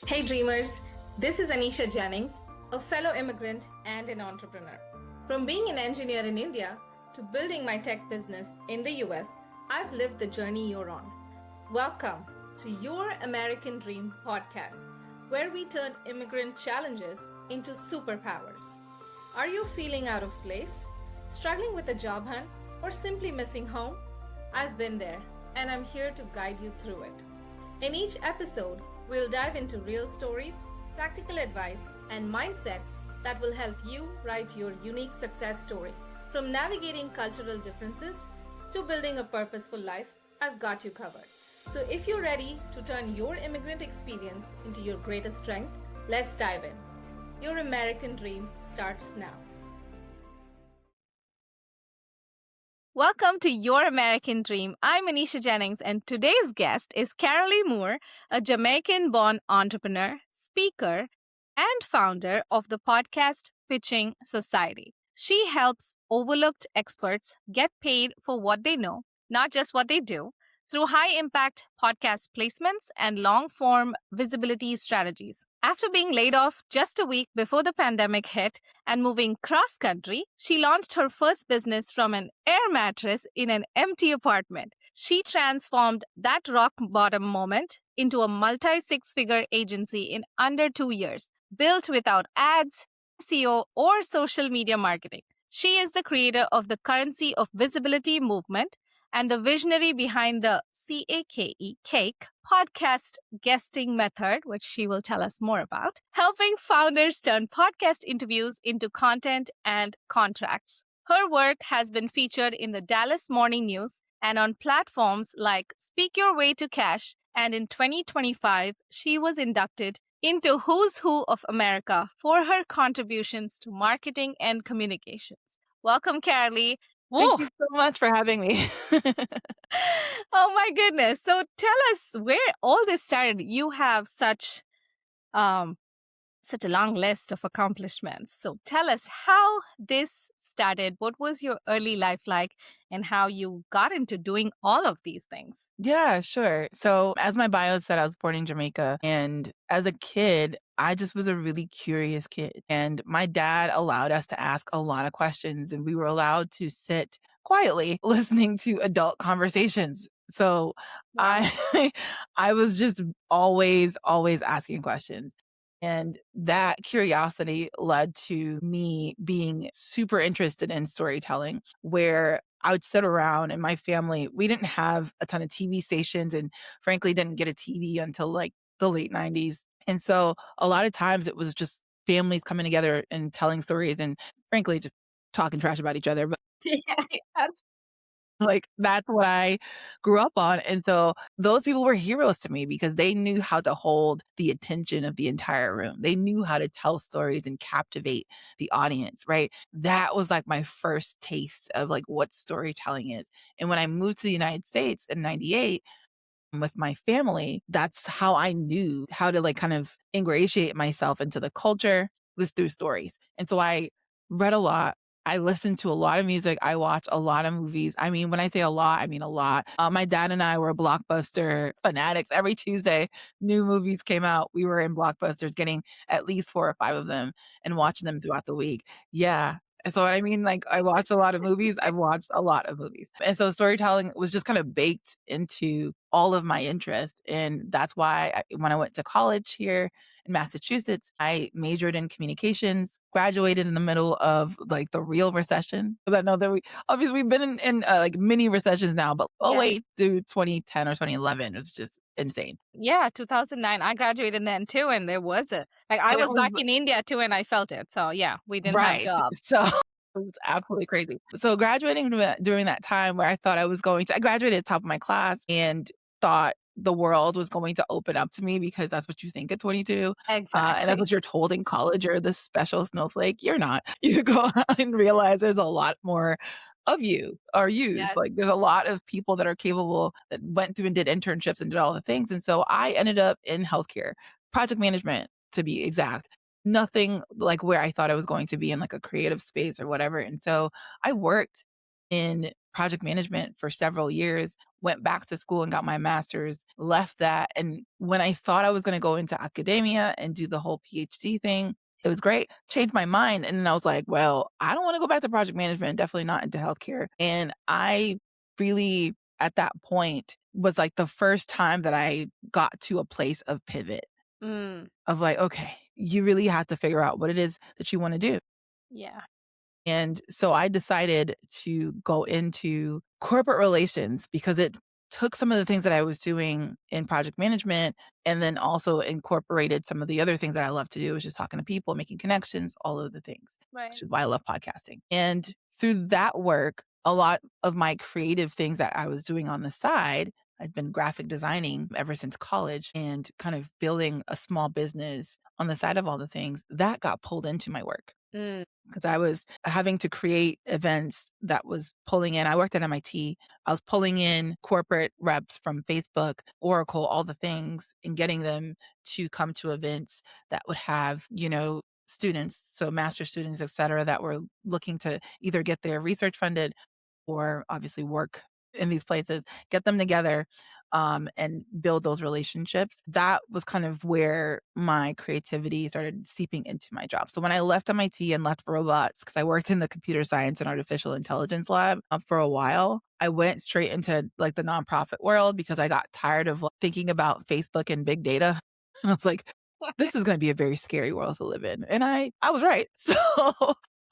Hey dreamers, this is Anisha Jennings, a fellow immigrant and an entrepreneur. From being an engineer in India to building my tech business in the US, I've lived the journey you're on. Welcome to Your American Dream podcast, where we turn immigrant challenges into superpowers. Are you feeling out of place, struggling with a job hunt, or simply missing home? I've been there, and I'm here to guide you through it. In each episode, we'll dive into real stories, practical advice, and mindset that will help you write your unique success story. From navigating cultural differences to building a purposeful life, I've got you covered. So if you're ready to turn your immigrant experience into your greatest strength, let's dive in. Your American dream starts now. Welcome to Your American Dream. I'm Anisha Jennings, and today's guest is Carolee Moore, a Jamaican-born entrepreneur, speaker, and founder of the podcast Pitching Society. She helps overlooked experts get paid for what they know, not just what they do, through high-impact podcast placements and long-form visibility strategies. After being laid off just a week before the pandemic hit and moving cross-country, she launched her first business from an air mattress in an empty apartment. She transformed that rock-bottom moment into a multi-six-figure agency in under 2 years, built without ads, SEO, or social media marketing. She is the creator of the Currency of Visibility movement and the visionary behind the CAKE podcast guesting method, which she will tell us more about, helping founders turn podcast interviews into content and contracts. Her work has been featured in the Dallas Morning News and on platforms like Speak Your Way to Cash, and in 2025, she was inducted into Who's Who of America for her contributions to marketing and communications. Welcome, Carolee. Thank you so much for having me. Oh my goodness. So tell us where all this started. You have such a long list of accomplishments. So tell us how this started. What was your early life like and how you got into doing all of these things? Yeah, sure. So, as my bio said, I was born in Jamaica. And as a kid, I just was a really curious kid. And my dad allowed us to ask a lot of questions, and we were allowed to sit quietly listening to adult conversations. So, Wow. I was just always asking questions. And that curiosity led to me being super interested in storytelling, where I would sit around and my family, we didn't have a ton of TV stations and frankly didn't get a TV until like the late 90s. And so a lot of times it was just families coming together and telling stories and frankly just talking trash about each other. But Yeah, that's like that's what I grew up on. And so those people were heroes to me because they knew how to hold the attention of the entire room. They knew how to tell stories and captivate the audience, right? That was like my first taste of like what storytelling is. And when I moved to the United States in 98 with my family, that's how I knew how to like kind of ingratiate myself into the culture was through stories. And so I read a lot. I listened to a lot of music. I watched a lot of movies. I mean, when I say a lot, I mean a lot. My dad and I were Blockbuster fanatics. Every Tuesday, new movies came out. We were in Blockbusters getting at least 4 or 5 of them and watching them throughout the week. Yeah. And so I mean, like I watched a lot of movies. I've watched a lot of movies. And so storytelling was just kind of baked into all of my interest. And that's why when I went to college here in Massachusetts, I majored in communications, graduated in the middle of like the real recession. Because I know that we've been in like mini recessions now, but yeah. wait through 2010 or 2011 was just insane. Yeah, 2009. I graduated then too, and there was I And it was was back in India too, and I felt it. So yeah, we didn't have right. jobs. So it was absolutely crazy. So graduating during that time where I thought I graduated at the top of my class and thought the world was going to open up to me because that's what you think at 22. And that's Exactly. what you're told in college. You're this special snowflake. You're not. You go out and realize there's a lot more of you are used. Yes. Like there's a lot of people that are capable that went through and did internships and did all the things. And so I ended up in healthcare, project management to be exact. Nothing like where I thought I was going to be in like a creative space or whatever. And so I worked in project management for several years, went back to school and got my master's, left that. And when I thought I was going to go into academia and do the whole PhD thing, it was great. Changed my mind. And then I was like, well, I don't want to go back to project management, definitely not into healthcare. And I really, at that point, was like the first time that I got to a place of pivot Mm, of like, okay, you really have to figure out what it is that you want to do. yeah. And so I decided to go into corporate relations because it took some of the things that I was doing in project management and then also incorporated some of the other things that I love to do, which is talking to people, making connections, all of the things, Right. which is why I love podcasting. And through that work, a lot of my creative things that I was doing on the side, I'd been graphic designing ever since college and kind of building a small business on the side of all the things that got pulled into my work Mm, because I was having to create events that was pulling in. I worked at MIT. I was pulling in corporate reps from Facebook, Oracle, all the things, and getting them to come to events that would have, students, so master students, et cetera, that were looking to either get their research funded or obviously work in these places, get them together and build those relationships. That was kind of where my creativity started seeping into my job. So when I left MIT and left robots, because I worked in the computer science and artificial intelligence lab for a while, I went straight into like the nonprofit world because I got tired of like, thinking about Facebook and big data. And I was like, this is going to be a very scary world to live in. And I was right. So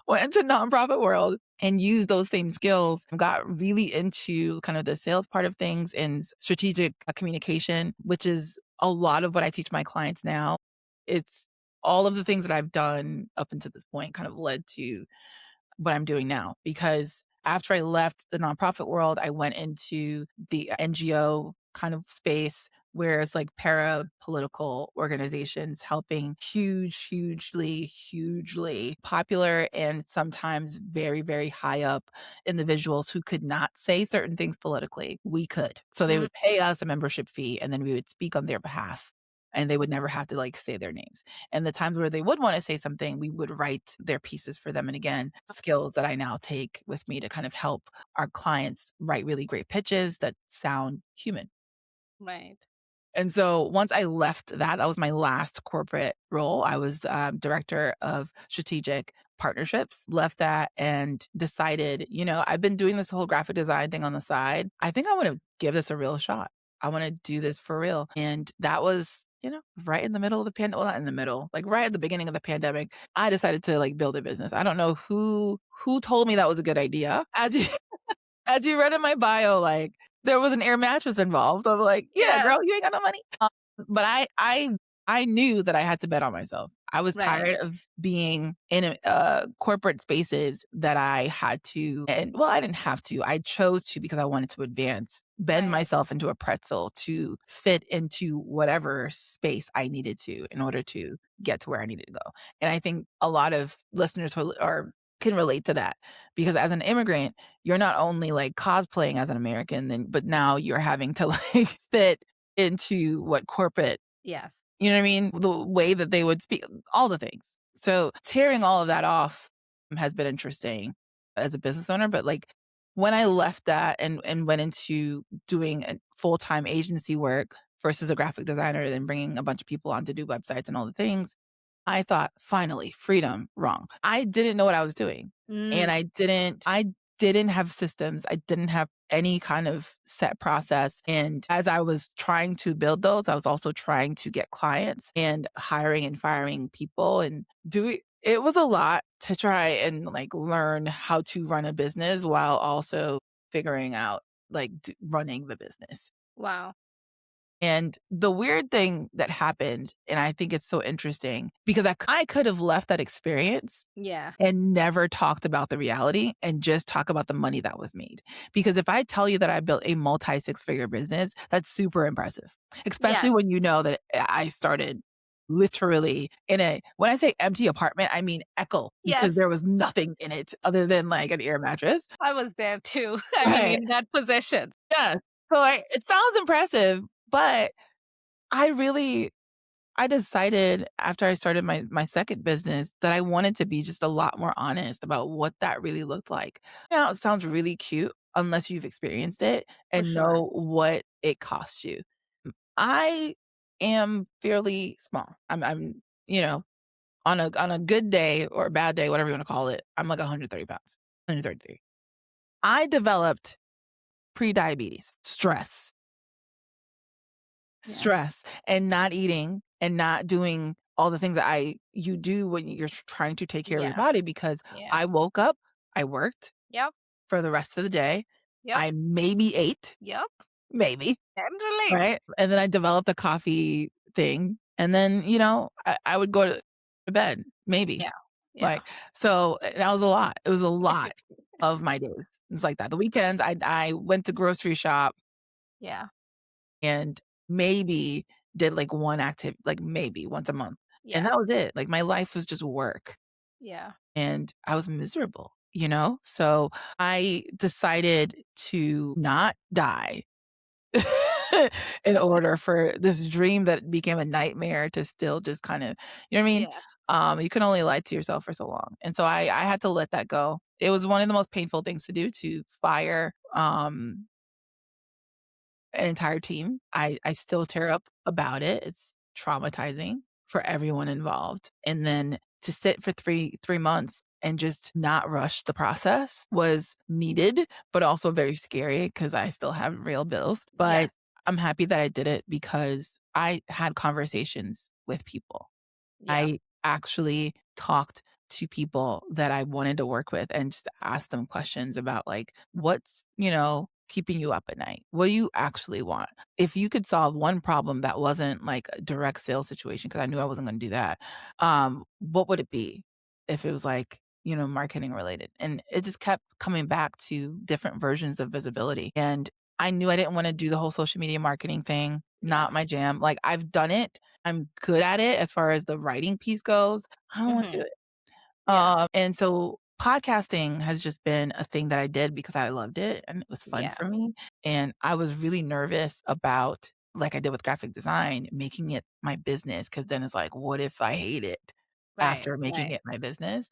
went into nonprofit world and used those same skills, got really into kind of the sales part of things and strategic communication, which is a lot of what I teach my clients now. It's all of the things that I've done up until this point kind of led to what I'm doing now because after I left the nonprofit world, I went into the NGO kind of space where it's like para-political organizations helping hugely popular and sometimes very, very high up individuals who could not say certain things politically. We could. So they mm, would pay us a membership fee and then we would speak on their behalf and they would never have to like say their names. And the times where they would want to say something, we would write their pieces for them. And again, skills that I now take with me to kind of help our clients write really great pitches that sound human. right. And so once I left that, that was my last corporate role. I was director of strategic partnerships, left that and decided, I've been doing this whole graphic design thing on the side. I think I want to give this a real shot. I want to do this for real. And that was, right in the middle of the pandemic, well, not in the middle, like right at the beginning of the pandemic, I decided to like build a business. I don't know who told me that was a good idea. As you read in my bio, like there was an air mattress involved. I'm like, yeah, Yes. girl, you ain't got no money. But I knew that I had to bet on myself. I was Right. tired of being in corporate spaces that I had to, and well, I didn't have to. I chose to because I wanted to advance, bend Right. myself into a pretzel to fit into whatever space I needed to in order to get to where I needed to go. And I think a lot of listeners who are can relate to that because as an immigrant, you're not only like cosplaying as an American, then but now you're having to like fit into what corporate, Yes. you know what I mean? The way that they would speak, all the things. So tearing all of that off has been interesting as a business owner. But like when I left that and went into doing a full-time agency work versus a graphic designer and then bringing a bunch of people on to do websites and all the things, I thought, finally, freedom, wrong. I didn't know what I was doing. And Mm, I didn't have systems. I didn't have any kind of set process. And as I was trying to build those, I was also trying to get clients and hiring and firing people and doing it was a lot to try and like learn how to run a business while also figuring out like running the business. wow. And the weird thing that happened, and I think it's so interesting because I could have left that experience Yeah. and never talked about the reality and just talk about the money that was made. Because if I tell you that I built a multi six-figure business, that's super impressive, especially Yes. when you know that I started literally in when I say empty apartment, I mean echo because Yes. there was nothing in it other than like an air mattress. I was there too. I mean, Right. in that position. Yeah. So it sounds impressive, but I really I decided after I started my second business that I wanted to be just a lot more honest about what that really looked like. Now, it sounds really cute, unless you've experienced it For and sure. know what it costs you. I am fairly small. I'm, you know, on a good day or a bad day, whatever you wanna call it, I'm like 130 pounds, 133. I developed prediabetes, Yeah. stress, and not eating and not doing all the things that you do when you're trying to take care of your Yeah. body because Yeah. I woke up, I worked Yep. for the rest of the day. Yep. I maybe ate, Yep. maybe, Can relate. right? And then I developed a coffee thing. And then, I would go to bed, maybe. Yeah. Yeah. Like, so that was a lot. It was a lot of my days. It's like that. The weekends, I went to grocery shop Yeah. and maybe did like one activity, like maybe once a month. And Yeah. that was it. Like my life was just work Yeah. and I was miserable, you know? So I decided to not die in order for this dream that became a nightmare to still just kind of, you know what I mean? Yeah. You can only lie to yourself for so long. And so I had to let that go. It was one of the most painful things to do to fire an entire team. I still tear up about it. It's traumatizing for everyone involved. And then to sit for three months and just not rush the process was needed, but also very scary because I still have real bills. But Yes. I'm happy that I did it because I had conversations with people. Yeah. I actually talked to people that I wanted to work with and just asked them questions about like, what's, keeping you up at night? What do you actually want? If you could solve one problem that wasn't like a direct sales situation, because I knew I wasn't going to do that, what would it be if it was like, marketing related? And it just kept coming back to different versions of visibility. And I knew I didn't want to do the whole social media marketing thing, Yeah. not my jam. Like I've done it, I'm good at it as far as the writing piece goes. I don't wanna do Mhm. it. Yeah. And so podcasting has just been a thing that I did because I loved it and it was fun Yeah. for me. And I was really nervous about, like I did with graphic design, making it my business. Cause then it's like, what if I hate it Right. after making Right. it my business?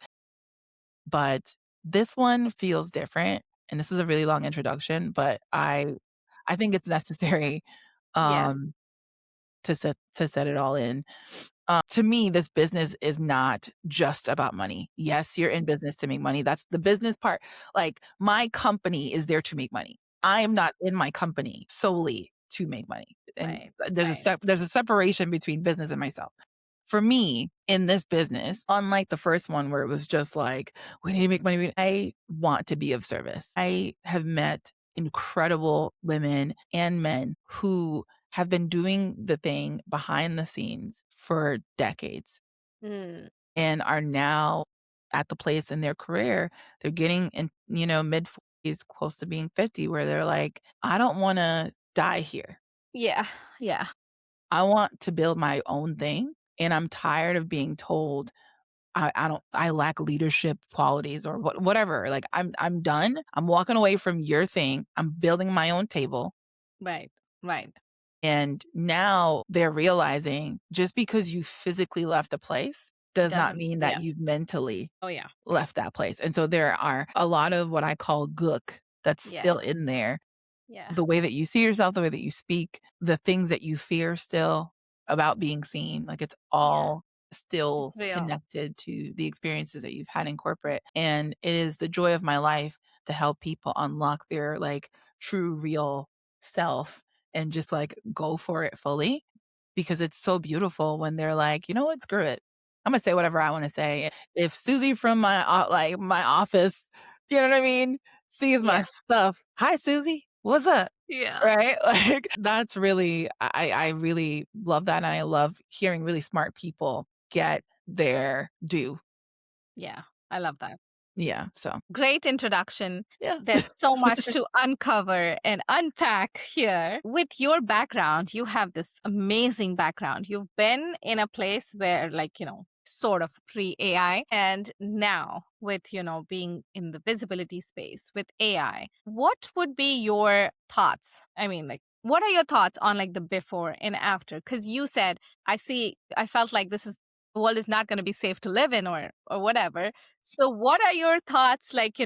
But this one feels different. And this is a really long introduction, but I think it's necessary Yes. um to set it all in. To me, this business is not just about money. Yes, you're in business to make money. That's the business part. Like my company is there to make money. I am not in my company solely to make money. And Right. there's Right. there's a separation between business and myself. For me, in this business, unlike the first one where it was just like, we need to make money, I want to be of service. I have met incredible women and men who have been doing the thing behind the scenes for decades Mm. and are now at the place in their career, they're getting in, mid 40s, close to being 50, where they're like, I don't want to die here. Yeah. Yeah. I want to build my own thing. And I'm tired of being told I lack leadership qualities or whatever. Like I'm done. I'm walking away from your thing. I'm building my own table. Right. Right. And now they're realizing just because you physically left a place does not Doesn't. mean that Yeah. you've mentally Oh yeah. left that place. And so there are a lot of what I call gook that's Yeah. still in there. Yeah. The way that you see yourself, the way that you speak, the things that you fear still about being seen, like it's Yes. all still It's real. connected to the experiences that you've had in corporate. And it is the joy of my life to help people unlock their like true, real self and just like go for it fully because it's so beautiful when they're like, you know what, screw it. I'm gonna say whatever I want to say. If Susie from my like my office, you know what I mean, sees Yeah. my stuff. Hi, Susie. What's up? Yeah. Right? Like that's really I really love that. And I love hearing really smart people get their due. Yeah. I love that. Yeah. So Great introduction. yeah. There's so much to uncover and unpack here. With your background, you have this amazing background. You've been in a place where, like, sort of pre AI, and now with, being in the visibility space with AI, what would be your thoughts? I mean, like, what are your thoughts on like the before and after? Because you said, I felt like the world is not going to be safe to live in or whatever. So what are your thoughts like,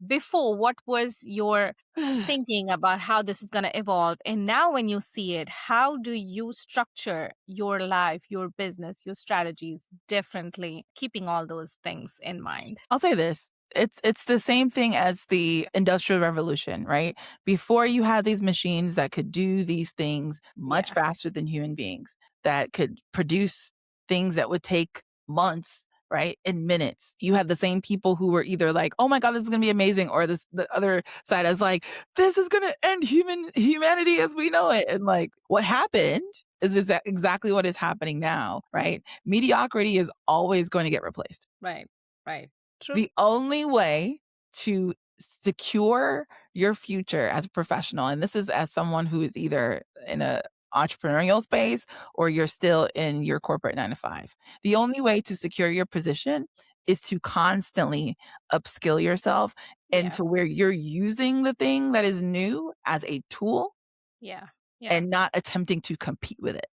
before, what was your thinking about how this is going to evolve? And now, when you see it, how do you structure your life, your business, your strategies differently, keeping all those things in mind? I'll say this. It's the same thing as the Industrial Revolution, right? Before you had these machines that could do these things much Yeah, faster than human beings, that could produce things that would take months, right? In minutes. You had the same people who were either like, "Oh my god, this is going to be amazing," or the other side is like, "This is going to end humanity as we know it." And like what happened is exactly what is happening now, right? Mediocrity is always going to get replaced. right, right. True. The only way to secure your future as a professional, and this is as someone who is either in a entrepreneurial space or you're still in your corporate 9 to 5. The only way to secure your position is to constantly upskill yourself Yeah, into where you're using the thing that is new as a tool yeah, yeah. and not attempting to compete with it,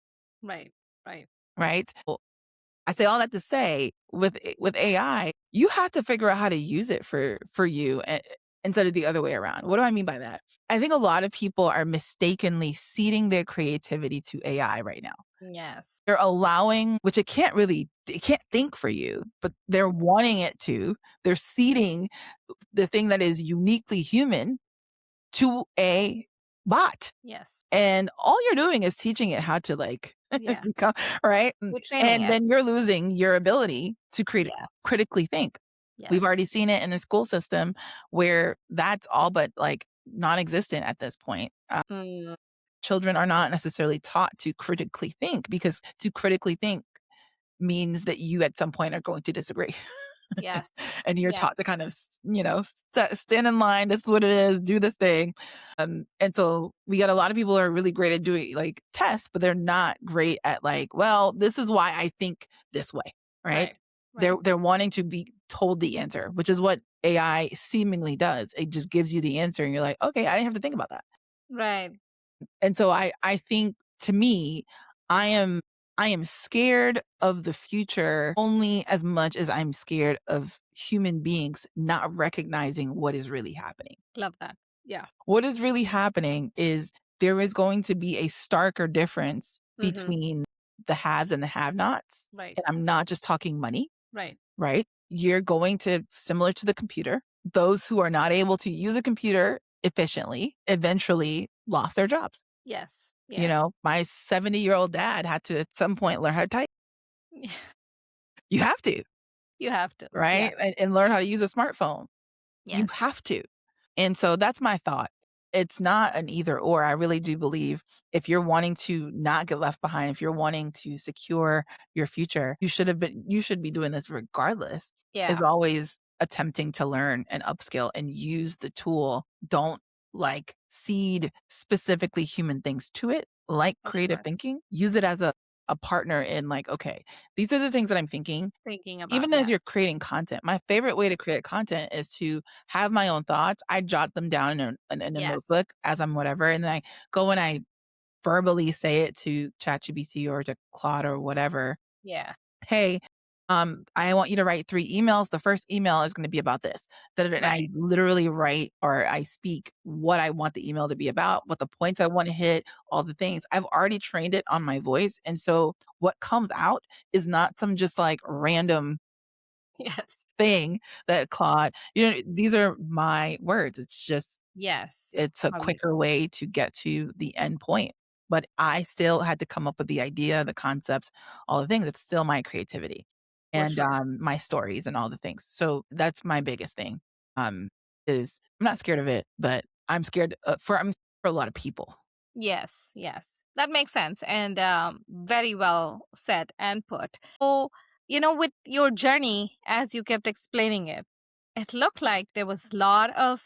Right, right. right? I say all that to say with AI, you have to figure out how to use it for you instead of the other way around. What do I mean by that? I think a lot of people are mistakenly ceding their creativity to AI right now. Yes, They're allowing, which it can't think for you, but they're wanting it to. They're ceding the thing that is uniquely human to a bot. yes, And all you're doing is teaching it how to like yeah. become right? We're training And it. then you're losing your ability to Yeah, critically think. We've yes. already seen it in the school system where that's all but like non-existent at this point. Mm, Children are not necessarily taught to critically think because to critically think means that you at some point are going to disagree. yes, And you're yes, taught to kind of, stand in line. This is what it is. Do this thing. And so we got a lot of people who are really great at doing like tests, but they're not great at like, well, this is why I think this way, right? right, right, They're wanting to be told the answer, which is what AI seemingly does. It just gives you the answer, and you're like, okay, I didn't have to think about that. right. And so I think to me, I am I am scared of the future only as much as I'm scared of human beings not recognizing what is really happening. Love that. Yeah. What is really happening is there is going to be a starker difference Mm-hmm. between the haves and the have-nots. Right, And I'm not just talking money, right. right? You're going to, similar to the computer, those who are not able to use a computer efficiently eventually lost their jobs. Yes. Yeah. My 70-year-old dad had to at some point learn how to type. You have to, You have to. right? Yes. And learn how to use a smartphone. You Yes. have to. And so that's my thought. It's not an either or. I really do believe if you're wanting to not get left behind, if you're wanting to secure your future, you should be doing this regardless. Is Yeah. always attempting to learn and upskill and use the tool. Don't like seed specifically human things to it, like For creative sure. thinking. Use it as a partner in like, okay, these are the things that I'm thinking Thinking about. even as Yes. you're creating content. My favorite way to create content is to have my own thoughts. I jot them down in a Yes. notebook as I'm whatever, and then I go and I verbally say it to ChatGPT or to Claude or whatever. Yeah. Hey, I want you to write 3 emails. The first email is gonna be about this. And I Right. literally write or I speak what I want the email to be about, what the points I wanna hit, all the things. I've already trained it on my voice, and so what comes out is not some just, like, random Yes. thing that Claude these are my words. It's just Yes. it's a Amazing. quicker way to get to the end point. But I still had to come up with the idea, the concepts, all the things. It's still my creativity For and, sure. my stories and all the things. So that's my biggest thing, is I'm not scared of it, but I'm for a lot of people. Yes. Yes. That makes sense and very well said and put. So, with your journey, as you kept explaining it, it looked like there was a lot of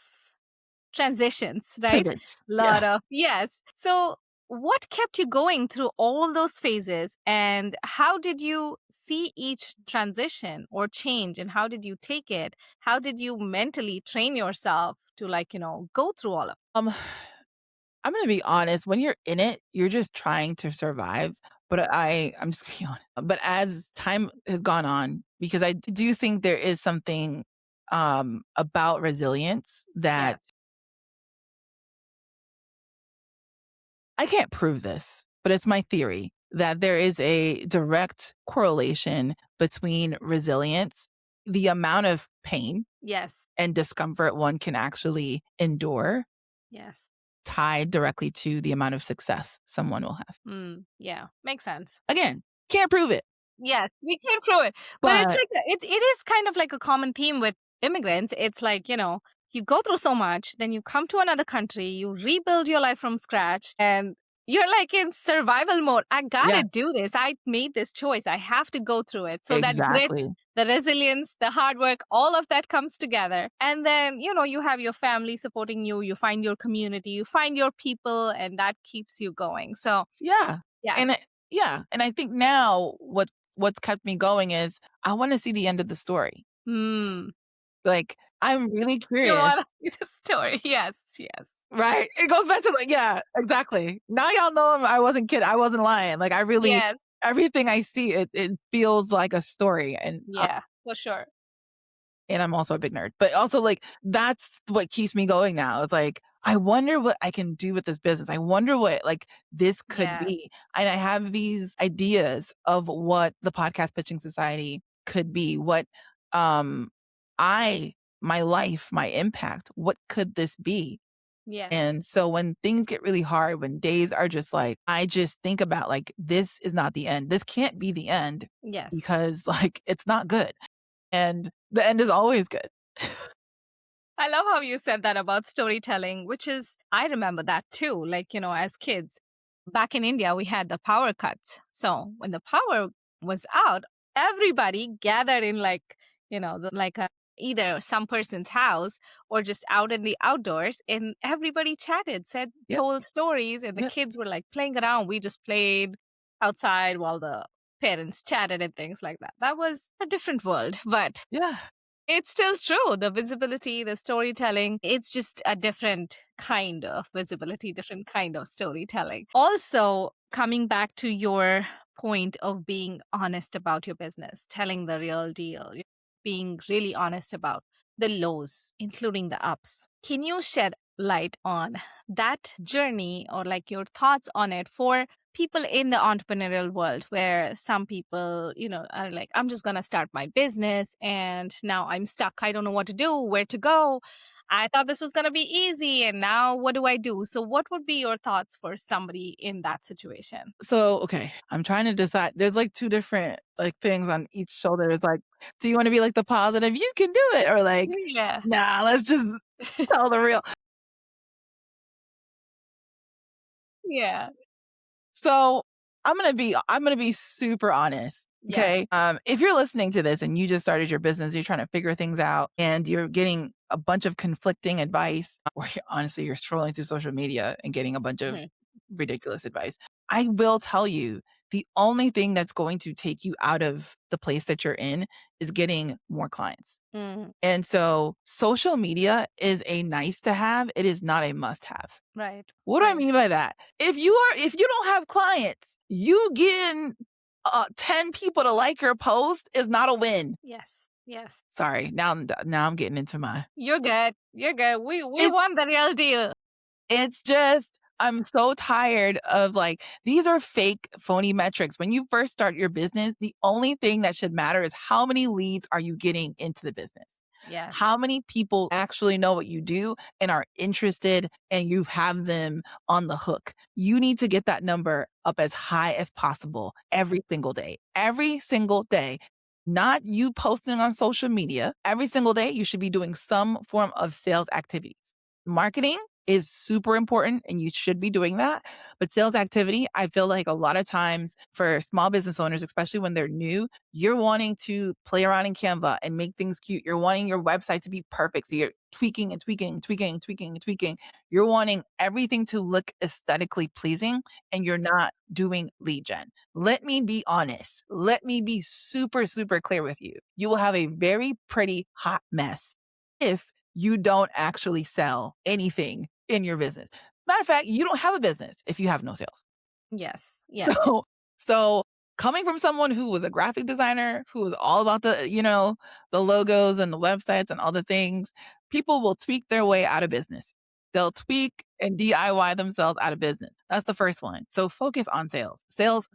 transitions, right? Pivots. Yeah. Lot of, yes. So, what kept you going through all those phases, and how did you see each transition or change, and how did you take it? How did you mentally train yourself to, like, go through all of I'm gonna be honest, when you're in it, you're just trying to survive, but I'm just gonna be honest. But as time has gone on, because I do think there is something about resilience that Yes. I can't prove this, but it's my theory that there is a direct correlation between resilience, the amount of pain Yes. and discomfort one can actually endure, Yes. tied directly to the amount of success someone will have. Yeah. Makes sense. Again, can't prove it, Yes, we came through it. But it's but like it is kind of like a common theme with immigrants. It's like, you go through so much, then you come to another country, you rebuild your life from scratch, and you're like in survival mode. I yeah, gotta do this. I made this choice. I have to go through it. So that grit, exactly. the resilience, the hard work, all of that comes together. And then, you have your family supporting you, you find your community, you find your people, and that keeps you going. So, Yeah. yes. And yeah, and I think now what's kept me going is I wanna see the end of the story. Hmm. Like, I'm really You curious. want to see the story. Yes, yes. Right? It goes back to like yeah, exactly. Now y'all know I wasn't kidding. I wasn't lying. Like, I really Yes. everything I see, it feels like a story, Yeah, for sure. and I'm also a big nerd. But also, like, that's what keeps me going now. It's like, I wonder what I can do with this business. I wonder what, like, this could Yeah. be. And I have these ideas of what the Podcast Pitching Society could be, what, um, my life, my impact, what could this be? Yeah. And so when things get really hard, when days are just like, I just think about like, this is not the end. This can't be the end Yes. because like, it's not good. And the end is always good. I love how you said that about storytelling, which is, I remember that too. Like, as kids, back in India, we had the power cuts. So when the power was out, everybody gathered in either some person's house or just out in the outdoors, and everybody chatted, Yep. told stories, and the Yep. kids were like playing around. We just played outside while the parents chatted and things like that. That was a different world, but Yeah. it's still true. The visibility, the storytelling, it's just a different kind of visibility, different kind of storytelling. Also, coming back to your point of being honest about your business, telling the real deal, being really honest about the lows, including the ups. Can you shed light on that journey or like your thoughts on it for people in the entrepreneurial world where some people, are like, I'm just going to start my business and now I'm stuck. I don't know what to do, where to go. I thought this was going to be easy. And now what do I do? So, what would be your thoughts for somebody in that situation? So, okay, I'm trying to decide. There's like two different like things on each shoulder. It's like, do you want to be like the positive, you can do it? Or like, Yeah. nah, let's just tell the real. Yeah. So I'm gonna be super honest. Yes. Okay. If you're listening to this and you just started your business, you're trying to figure things out and you're getting a bunch of conflicting advice, or honestly, you're scrolling through social media and getting a bunch of Mhm. ridiculous advice. I will tell you the only thing that's going to take you out of the place that you're in is getting more clients. Mhm. And so social media is a nice to have. It is not a must have. Right. What do I Right. mean by that? If you don't have clients, you getting 10 people to like your post is not a win. Yes. Yes. Sorry. Now I'm getting into my You're good. You're good. We it's want the real deal. it's just I'm so tired of like these are fake phony metrics. When you first start your business, the only thing that should matter is how many leads are you getting into the business? Yes. How many people actually know what you do and are interested and you have them on the hook? You need to get that number up as high as possible every single day. Every single day. Not you posting on social media. Every single day, you should be doing some form of sales activities. Marketing is super important and you should be doing that. But sales activity, I feel like a lot of times for small business owners, especially when they're new, you're wanting to play around in Canva and make things cute. You're wanting your website to be perfect. So you're tweaking and tweaking and tweaking and tweaking and tweaking. You're wanting everything to look aesthetically pleasing and you're not doing lead gen. Let me be honest. Let me be super, super clear with you. You will have a very pretty hot mess if you don't actually sell anything in your business. Matter of fact, you don't have a business if you have no sales. Yes. Yes. So, so coming from someone who was a graphic designer, who was all about the, the logos and the websites and all the things, people will tweak their way out of business. They'll tweak and DIY themselves out of business. That's the first one. So focus on sales. Sales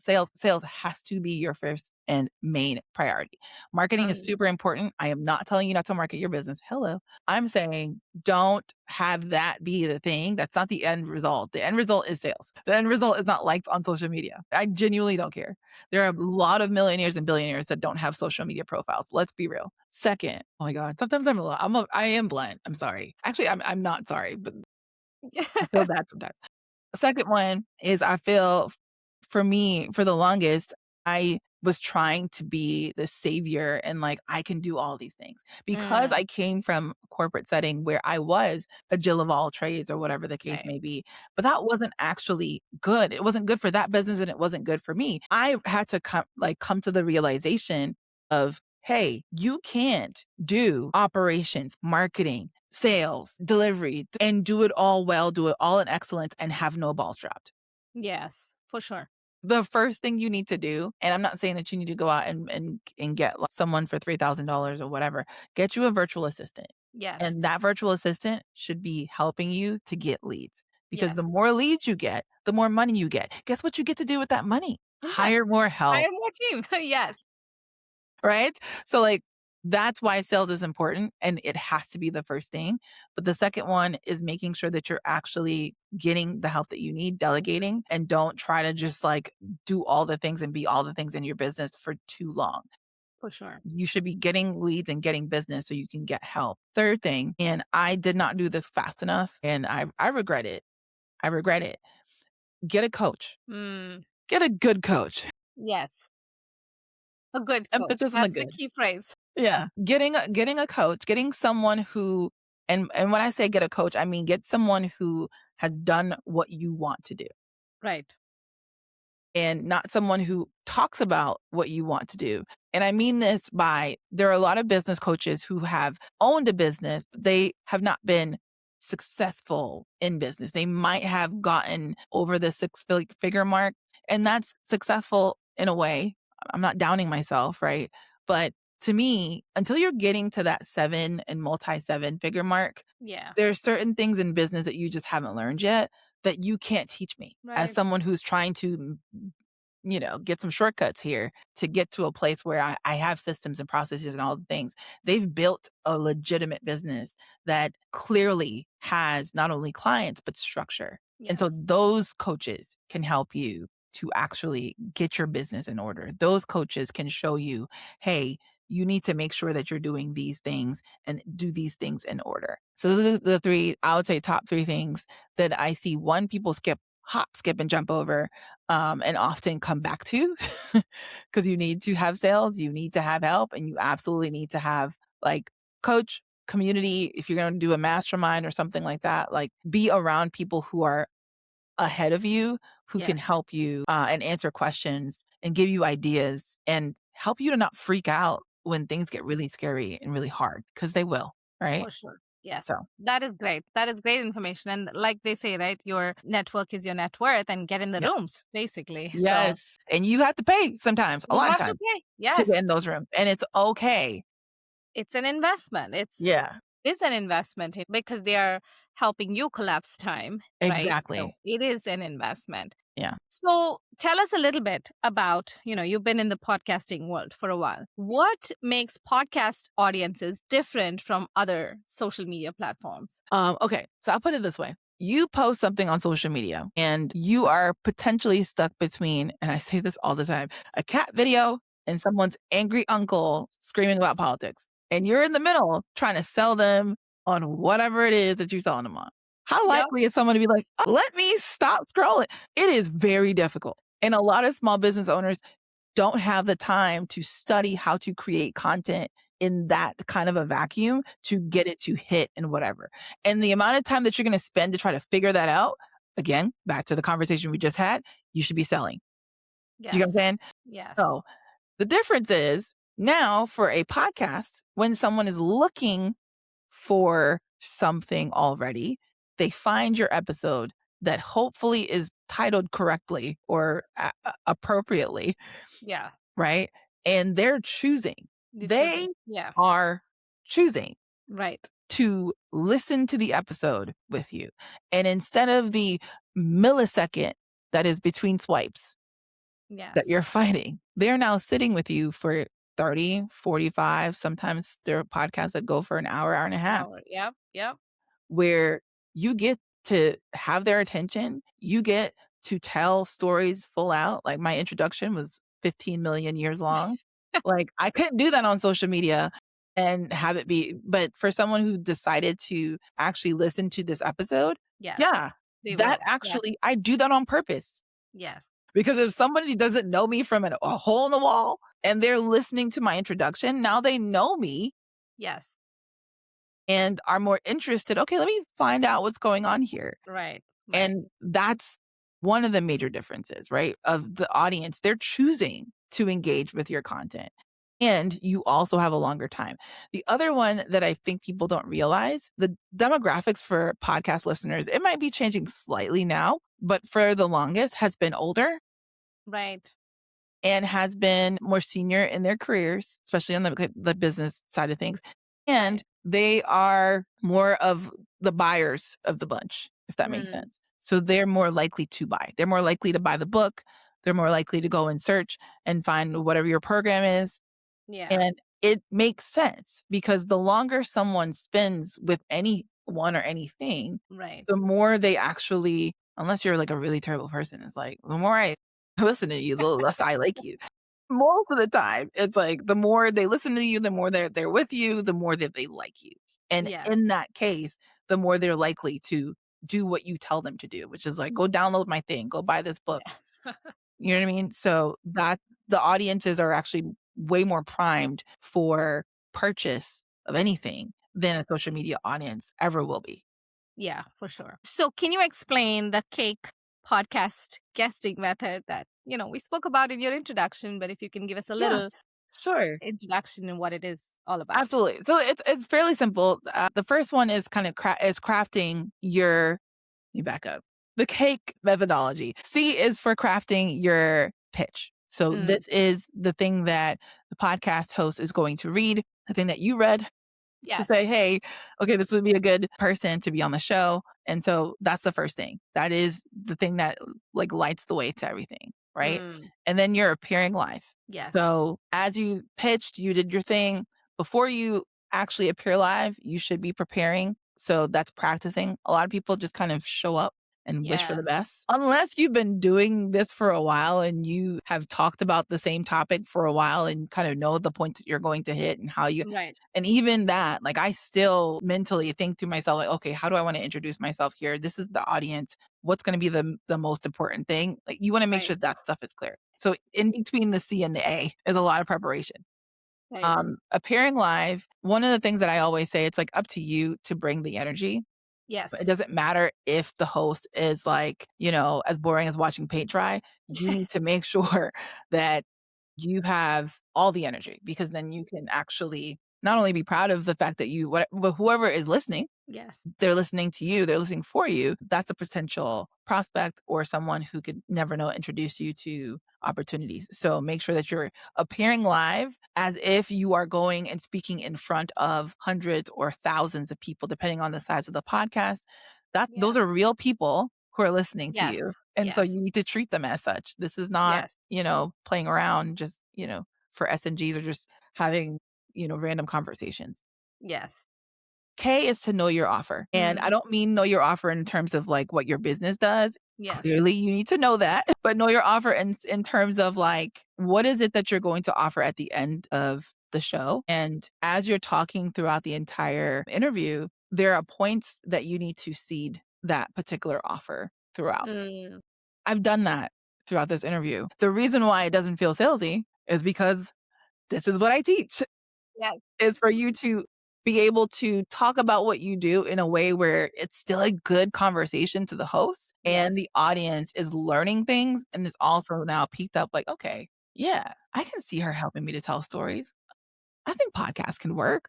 has to be your first and main priority. Marketing is super important. I am not telling you not to market your business. Hello. I'm saying don't have that be the thing. That's not the end result. The end result is sales. The end result is not likes on social media. I genuinely don't care. There are a lot of millionaires and billionaires that don't have social media profiles. Let's be real. Second, oh my God, sometimes I am blunt. I'm sorry. Actually, I'm not sorry, but I feel bad sometimes. The second one is I feel for me, for the longest, I was trying to be the savior and like, I can do all these things because I came from a corporate setting where I was a Jill of all trades or whatever the case Right. may be. But that wasn't actually good. It wasn't good for that business and it wasn't good for me. I had to come to the realization of, hey, you can't do operations, marketing, sales, delivery, and do it all well, do it all in excellence and have no balls dropped. Yes, for sure. The first thing you need to do, and I'm not saying that you need to go out and get like someone for $3,000 or whatever, get you a virtual assistant. Yes. And that virtual assistant should be helping you to get leads because the Yes. more leads you get, the more money you get. Guess what you get to do with that money? Yes. Hire more help. Hire more team. Yes. Right? So like that's why sales is important and it has to be the first thing. But the second one is making sure that you're actually getting the help that you need, delegating, and don't try to just like do all the things and be all the things in your business for too long. For sure. You should be getting leads and getting business so you can get help. Third thing, and I did not do this fast enough and I regret it. I regret it. Get a coach. Get a good coach. Yes. A good coach. Emphasis on the That's the good. key phrase. Yeah. Getting a coach, getting someone who and when I say get a coach, I mean get someone who has done what you want to do Right. and not someone who talks about what you want to do. And I mean this by there are a lot of business coaches who have owned a business, but they have not been successful in business. They might have gotten over the six-figure mark, and that's successful in a way. I'm not downing myself, right? But to me, until you're getting to that 7 and multi-7-figure mark, Yeah. there are certain things in business that you just haven't learned yet that you can't teach me as Right. someone who's trying to get some shortcuts here to get to a place where I have systems and processes and all the things. They've built a legitimate business that clearly has not only clients, but structure. And so Yes. those coaches can help you to actually get your business in order. Those coaches can show you, hey, you need to make sure that you're doing these things and do these things in order. So those are the three, I would say top three things that I see people hop, skip, and jump over and often come back to because you need to have sales, you need to have help, and you absolutely need to have like coach, community. If you're going to do a mastermind or something like that, like be around people who are ahead of you, who can Yes. help you and answer questions and give you ideas and help you to not freak out when things get really scary and really hard because they will, right? For sure. Yes. So That is great. That is great information. And like they say, right, your network is your net worth and get in the yeah. rooms, basically. So Yes. And you have to pay sometimes, a you lot of have to times, pay. to Yes. get in those rooms. And it's okay. It's an investment. Yeah, It's an investment because they are helping you collapse time, right? So exactly. it is an investment. Yeah. So tell us a little bit about, you've been in the podcasting world for a while. What makes podcast audiences different from other social media platforms? Okay. So I'll put it this way. You post something on social media and you are potentially stuck between, and I say this all the time, a cat video and someone's angry uncle screaming about politics. And you're in the middle trying to sell them on whatever it is that you're selling them on. How Yep. likely is someone to be like, "Oh, let me stop scrolling?" It is very difficult. And a lot of small business owners don't have the time to study how to create content in that kind of a vacuum to get it to hit and whatever. And the amount of time that you're going to spend to try to figure that out, again, back to the conversation we just had, you should be selling. Do you know what I'm Yes. saying? Yes. So the difference is now for a podcast, when someone is looking for something already, they find your episode that hopefully is titled correctly or appropriately, Yeah. right? And they're choosing. You're They choosing. Yeah. are choosing Right. to listen to the episode with you. And instead of the millisecond that is between swipes that Yes. you're fighting, they're now sitting with you for 30, 45. Sometimes there are podcasts that go for an hour, hour and a half, Hour. Yep. Yep. where you get to have their attention. You get to tell stories full out. Like my introduction was 15 million years long. Like I couldn't do that on social media and have it be, but for someone who decided to actually listen to this episode, Yes. yeah, They that will. Yes. actually, I do that on purpose. Yes. Because if somebody doesn't know me from a hole in the wall and they're listening to my introduction, now they know me Yes. and are more interested. Okay, let me find out what's going on here. Right. Right. And that's one of the major differences, right? Of the audience, they're choosing to engage with your content. And you also have a longer time. The other one that I think people don't realize, the demographics for podcast listeners, it might be changing slightly now, but for the longest has been older Right. and has been more senior in their careers, especially on the business side of things. And Right. they are more of the buyers of the bunch, if that makes Mm. sense. So they're more likely to buy. They're more likely to buy the book. They're more likely to go and search and find whatever your program is. Yeah. And it makes sense because the longer someone spends with anyone or anything, Right. the more they actually, unless you're like a really terrible person, it's like the more I listen to you, the less I like you. Most of the time, it's like the more they listen to you, the more they're with you, the more that they like you. And Yes. in that case, the more they're likely to do what you tell them to do, which is like, go download my thing, go buy this book. Yeah. You know what I mean? So that the audiences are actually way more primed for purchase of anything than a social media audience ever will be. Yeah, for sure. So, can you explain the cake podcast guesting method that, we spoke about in your introduction, but if you can give us a Yeah, little sure. introduction in what it is all about? Absolutely. So it's fairly simple. The first one is kind of is crafting your. You back up. The cake methodology. C is for crafting your pitch. So Mm, this is the thing that the podcast host is going to read, the thing that you read to yes. say, hey, okay, this would be a good person to be on the show. And so that's the first thing. That is the thing that like lights the way to everything, right? Mm, And then you're appearing live. yes. So as you pitched, you did your thing. Before you actually appear live, you should be preparing. So that's practicing. A lot of people just kind of show up and wish for the Yes. best. Unless you've been doing this for a while and you have talked about the same topic for a while and kind of know the points that you're going to hit and how you, Right. and even that, like I still mentally think to myself, like, okay, how do I want to introduce myself here? This is the audience. What's going to be the most important thing? Like you want to make Right. sure that stuff is clear. So in between the C and the A is a lot of preparation. Right. Appearing live, one of the things that I always say, it's like up to you to bring the energy. But it Yes. doesn't matter if the host is like, as boring as watching paint dry. You need to make sure that you have all the energy because then you can actually not only be proud of the fact that but whoever is listening, Yes. they're listening to you, they're listening for you. That's a potential prospect or someone who could never know introduce you to opportunities. So make sure that you're appearing live as if you are going and speaking in front of hundreds or thousands of people, depending on the size of the podcast. Those Yeah. are real people who are listening to Yes. you. And so Yes. you need to treat them as such. This is not, Yes. playing around just, for S&Gs or just having, random conversations. Yes. K is to know your offer. And I Mm, don't mean know your offer in terms of like what your business does. yes. Clearly, you need to know that, but know your offer in terms of like what is it that you're going to offer at the end of the show. And as you're talking throughout the entire interview, there are points that you need to seed that particular offer throughout. Mm, I've done that throughout this interview. The reason why it doesn't feel salesy is because this is what I teach yes. is for you to be able to talk about what you do in a way where it's still a good conversation to the host and Yes. the audience is learning things and is also now piqued up like, okay, yeah, I can see her helping me to tell stories. I think podcasts can work.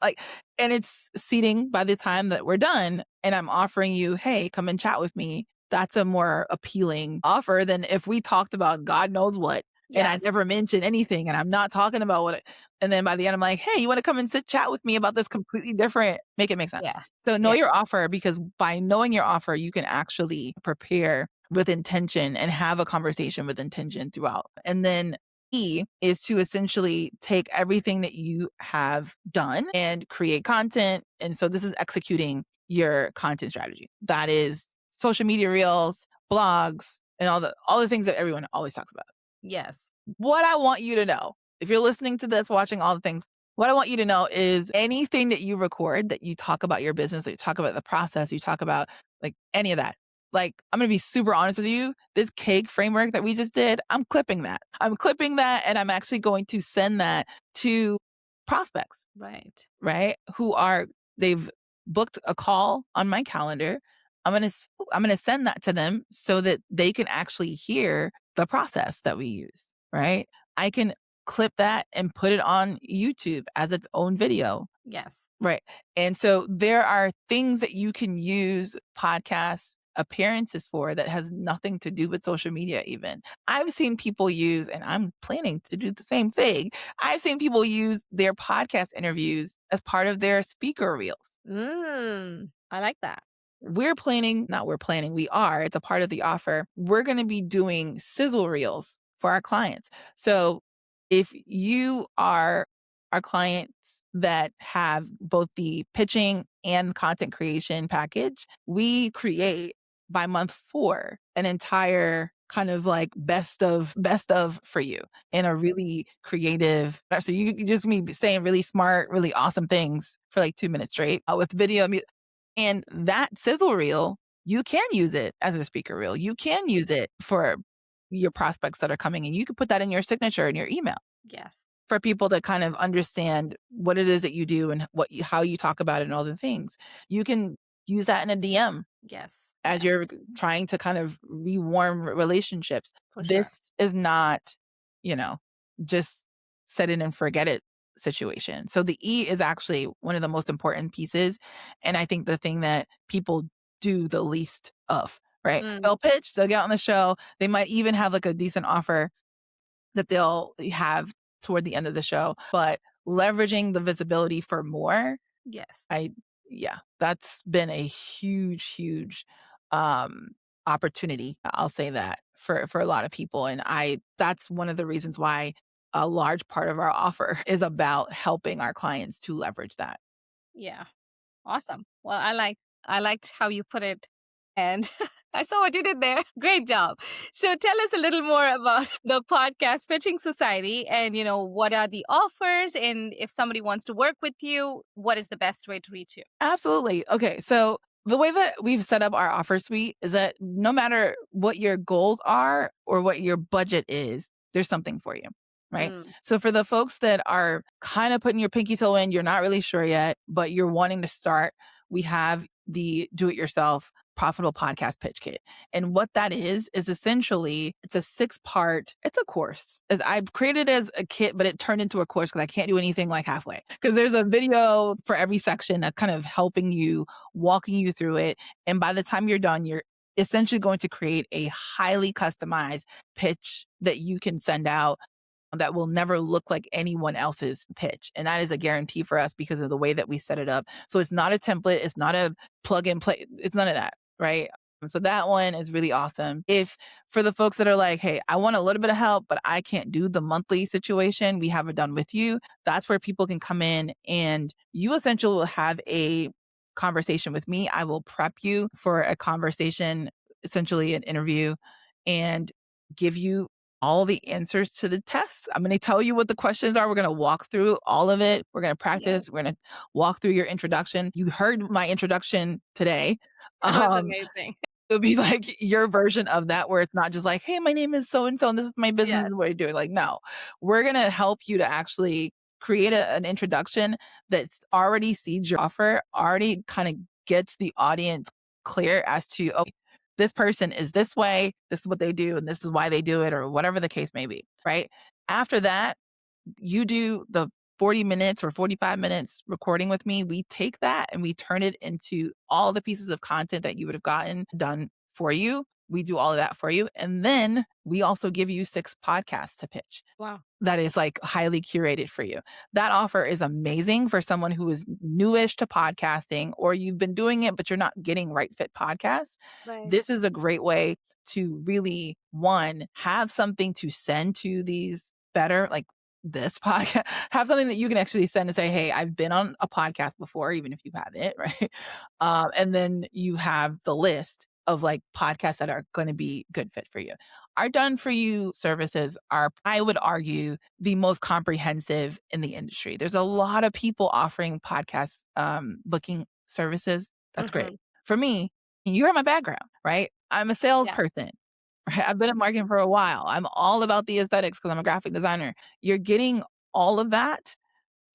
Like, and it's seating by the time that we're done and I'm offering you, hey, come and chat with me. that's a more appealing offer than if we talked about God knows what and I Yes. never mentioned anything and I'm not talking about what and then by the end I'm like, "Hey, you wanna come and sit chat with me about this completely different." Make it make sense. Yeah. So know Yeah. your offer because by knowing your offer, you can actually prepare with intention and have a conversation with intention throughout. And then E is to essentially take everything that you have done and create content. And so this is executing your content strategy. That is social media reels, blogs, and all the things that everyone always talks about. Yes. What I want you to know, if you're listening to this, watching all the things, what I want you to know is anything that you record, that you talk about your business, that you talk about the process, you talk about like any of that. Like, I'm going to be super honest with you. This cake framework that we just did, I'm clipping that. I'm clipping that and I'm actually going to send that to prospects, Right. right? They've booked a call on my calendar. I'm going to send that to them so that they can actually hear the process that we use, right? I can clip that and put it on YouTube as its own video. Yes. Right. And so there are things that you can use podcast appearances for that has nothing to do with social media even. I've seen people use, and I'm planning to do the same thing. I've seen people use their podcast interviews as part of their speaker reels. I like that. We are, it's a part of the offer. We're going to be doing sizzle reels for our clients. So if you are our clients that have both the pitching and content creation package, we create by month 4 an entire kind of like best of for you in a really creative. So you just me saying really smart, really awesome things for like 2 minutes straight with video. And that sizzle reel, you can use it as a speaker reel. You can use it for your prospects that are coming in. You could put that in your signature in your email Yes. for people to kind of understand what it is that you do and how you talk about it and all the things. You can use that in a DM Yes. as Yes. you're trying to kind of rewarm relationships. For sure. This is not, you know, just set it and forget it situation. So the E is actually one of the most important pieces. And I think the thing that people do the least of, right? Mm. They'll pitch, they'll get on the show. They might even have like a decent offer that they'll have toward the end of the show, but leveraging the visibility for more, Yes. I yeah, that's been a huge um opportunity. I'll say that for a lot of people and that's one of the reasons why a large part of our offer is about helping our clients to leverage that. Yeah. Awesome. Well, I liked how you put it and I saw what you did there. Great job. So tell us a little more about the podcast pitching society and what are the offers and if somebody wants to work with you, what is the best way to reach you? Absolutely. Okay. So the way that we've set up our offer suite is that no matter what your goals are or what your budget is, there's something for you. Right. Mm. So for the folks that are kind of putting your pinky toe in, you're not really sure yet, but you're wanting to start, we have the do it yourself profitable podcast pitch kit. And what that is essentially it's a 6-part, it's a course. As I've created as a kit, but it turned into a course because I can't do anything like halfway. Because there's a video for every section that's kind of helping you, walking you through it. And by the time you're done, you're essentially going to create a highly customized pitch that you can send out that will never look like anyone else's pitch. And that is a guarantee for us because of the way that we set it up. So it's not a template, it's not a plug and play, it's none of that, right? So that one is really awesome. If for the folks that are like, hey, I want a little bit of help, but I can't do the monthly situation, we have it done with you. That's where people can come in and you essentially will have a conversation with me. I will prep you for a conversation, essentially an interview, and give you all the answers to the tests. I'm going to tell you what the questions are. We're going to walk through all of it. We're going to Yeah. practice. We're going to walk through your introduction. You heard my introduction today. That was Um, amazing. it'll be like your version of that where it's not just like, hey, my name is so and so and this is my business. This Yes. is what I do. Like, no, we're going to help you to actually create an introduction that's already seeds your offer, already kind of gets the audience clear as to, oh, this person is this way, this is what they do, and this is why they do it, or whatever the case may be, right? After that, you do the 40 minutes or 45 minutes recording with me. We take that and we turn it into all the pieces of content that you would have gotten done for you. We do all of that for you. And then we also give you 6 podcasts to pitch Wow. that is like highly curated for you. That offer is amazing for someone who is newish to podcasting or you've been doing it, but you're not getting right fit podcasts. Right. This is a great way to really, one, have something to send to these better, like this podcast, have something that you can actually send and say, hey, I've been on a podcast before, even if you haven't, right? And then you have the list of like podcasts that are going to be good fit for you. Our done for you services are, I would argue, the most comprehensive in the industry. There's a lot of people offering podcast booking services. That's great. Mm-hmm. For me, you heard my background, right? I'm a Yeah. salesperson. Right? I've been in marketing for a while. I'm all about the aesthetics because I'm a graphic designer. You're getting all of that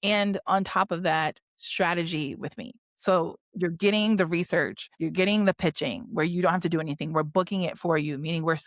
and on top of that, strategy with me. So you're getting the research, you're getting the pitching where you don't have to do anything. We're booking it for you, meaning we're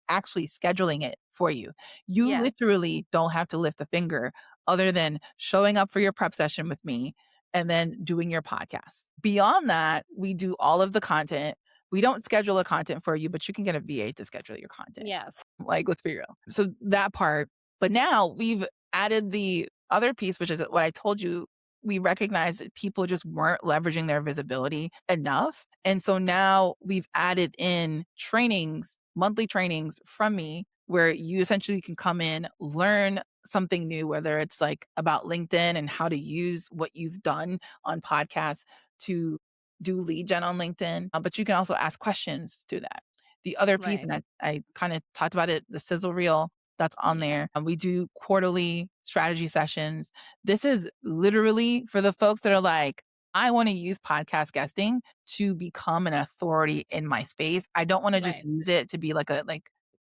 actually scheduling it for you. You Yes. literally don't have to lift a finger other than showing up for your prep session with me and then doing your podcast. Beyond that, we do all of the content. We don't schedule the content for you, but you can get a VA to schedule your content. Yes. Like, let's be real. So that part. But now we've added the other piece, which is what I told you. We recognize that people just weren't leveraging their visibility enough. And so now we've added in trainings, monthly trainings from me, where you essentially can come in, learn something new, whether it's like about LinkedIn and how to use what you've done on podcasts to do lead gen on LinkedIn. But you can also ask questions through that. The other piece, Right. and I kind of talked about it, the sizzle reel that's on Yes. there. And we do quarterly strategy sessions. This is literally for the folks that are like, I want to use podcast guesting to become an authority in my space. I don't want to just Right. use it to be like a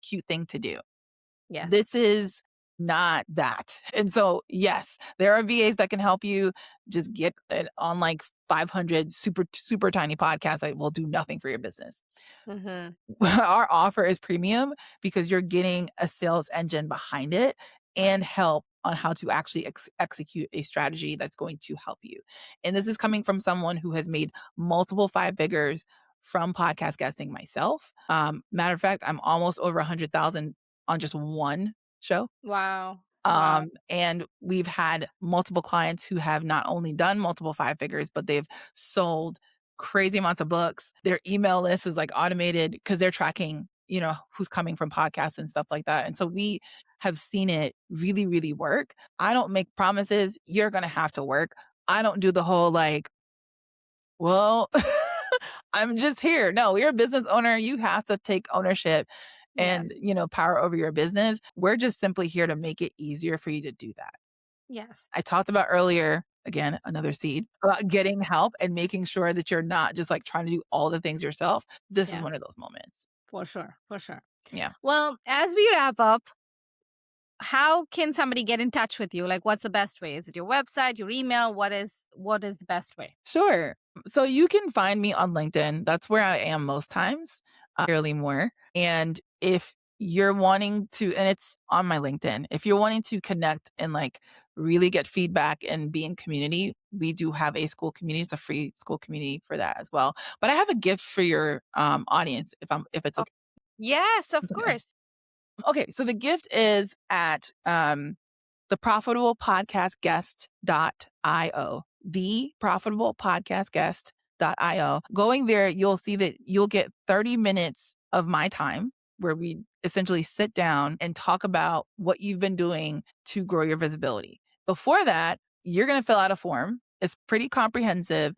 cute thing to do. Yes. This is not that. And so, yes, there are VAs that can help you just get it on like 500 super, super tiny podcasts that will do nothing for your business. Mm-hmm. Our offer is premium because you're getting a sales engine behind it and Right. help on how to actually execute a strategy that's going to help you. And this is coming from someone who has made multiple 5 figures from podcast guesting myself. Matter of fact, I'm almost over 100,000 on just one show. Wow. Wow. And we've had multiple clients who have not only done multiple 5 figures, but they've sold crazy amounts of books. Their email list is like automated because they're tracking, who's coming from podcasts and stuff like that. And so we have seen it really, really work. I don't make promises. You're going to have to work. I don't do the whole like, well, I'm just here. No, you're a business owner. You have to take ownership Yes. and, power over your business. We're just simply here to make it easier for you to do that. Yes. I talked about earlier, again, another seed, about getting help and making sure that you're not just like trying to do all the things yourself. This is Yes. one of those moments. For sure. For sure. Yeah. Well, as we wrap up, how can somebody get in touch with you? Like, what's the best way? Is it your website, your email? What is the best way? Sure. So you can find me on LinkedIn. That's where I am most times, Carrolee Moore. And if you're wanting to, and it's on my LinkedIn, if you're wanting to connect and like really get feedback and be in community, we do have a school community. It's a free school community for that as well. But I have a gift for your audience if it's Oh, okay. yes, of It's okay. course. Okay, so the gift is at theprofitablepodcastguest.io. Theprofitablepodcastguest.io. Going there, you'll see that you'll get 30 minutes of my time where we essentially sit down and talk about what you've been doing to grow your visibility. Before that, you're going to fill out a form. It's pretty comprehensive.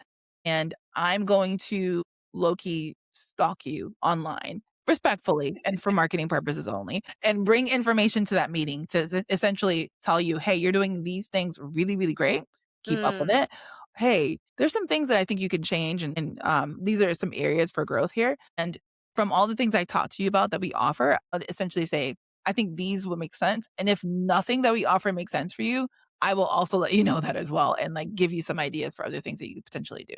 And I'm going to low key stalk you online respectfully and for marketing purposes only, and bring information to that meeting to essentially tell you, hey, you're doing these things really, really great. Keep up with Mm, it. Hey, there's some things that I think you can change, and these are some areas for growth here. And from all the things I talked to you about that we offer, I'd essentially say, I think these will make sense. And if nothing that we offer makes sense for you, I will also let you know that as well and like give you some ideas for other things that you could potentially do.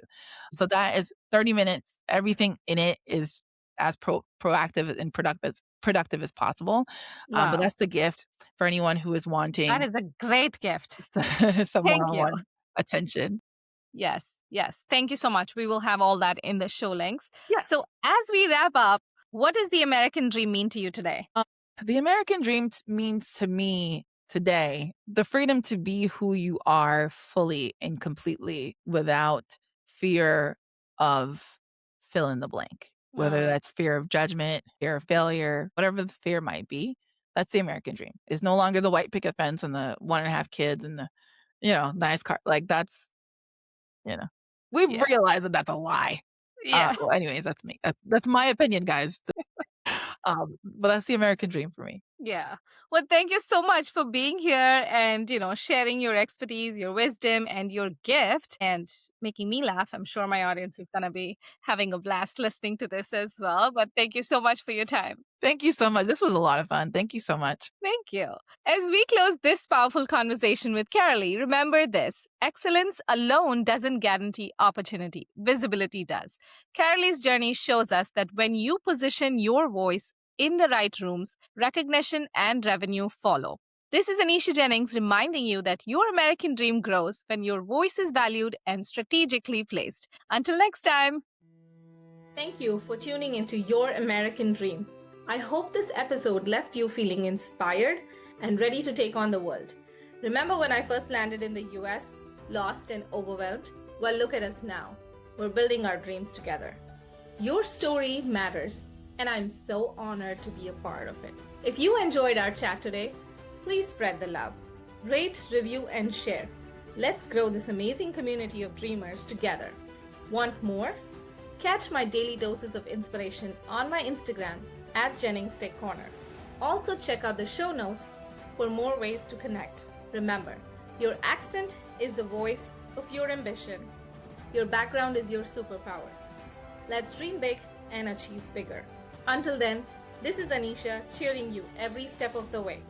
So that is 30 minutes. Everything in it is as proactive and productive as possible. But wow. that's the gift for anyone who is That wanting is a great gift. some Thank you. one-on-one attention. Yes. Yes. Thank you so much. We will have all that in the show links. So, Yes. as we wrap up, What does the American dream mean to you today? The American dream means to me today the freedom to be who you are fully and completely without fear of fill in the blank, whether that's fear of judgment, fear of failure, whatever the fear might be. That's the American dream. It's no longer the white picket fence and the 1.5 kids and the, nice car. Like we Yeah. realize that that's a lie. Yeah. Well, anyways, that's me. That's my opinion, guys. But that's the American dream for me. Yeah. Well, thank you so much for being here and, sharing your expertise, your wisdom, and your gift and making me laugh. I'm sure my audience is going to be having a blast listening to this as well. But thank you so much for your time. Thank you so much. This was a lot of fun. Thank you so much. Thank you. As we close this powerful conversation with Carolee, remember this: excellence alone doesn't guarantee opportunity, visibility does. Carolee's journey shows us that when you position your voice in the right rooms, recognition and revenue follow. This is Anisha Jennings reminding you that your American dream grows when your voice is valued and strategically placed. Until next time. Thank you for tuning into Your American Dream. I hope this episode left you feeling inspired and ready to take on the world. Remember when I first landed in the US, lost and overwhelmed? Well, look at us now. We're building our dreams together. Your story matters, and I'm so honored to be a part of it. If you enjoyed our chat today, please spread the love. Rate, review, and share. Let's grow this amazing community of dreamers together. Want more? Catch my daily doses of inspiration on my Instagram @JenningsTechCorner. Also check out the show notes for more ways to connect. Remember, your accent is the voice of your ambition. Your background is your superpower. Let's dream big and achieve bigger. Until then, this is Anisha cheering you every step of the way.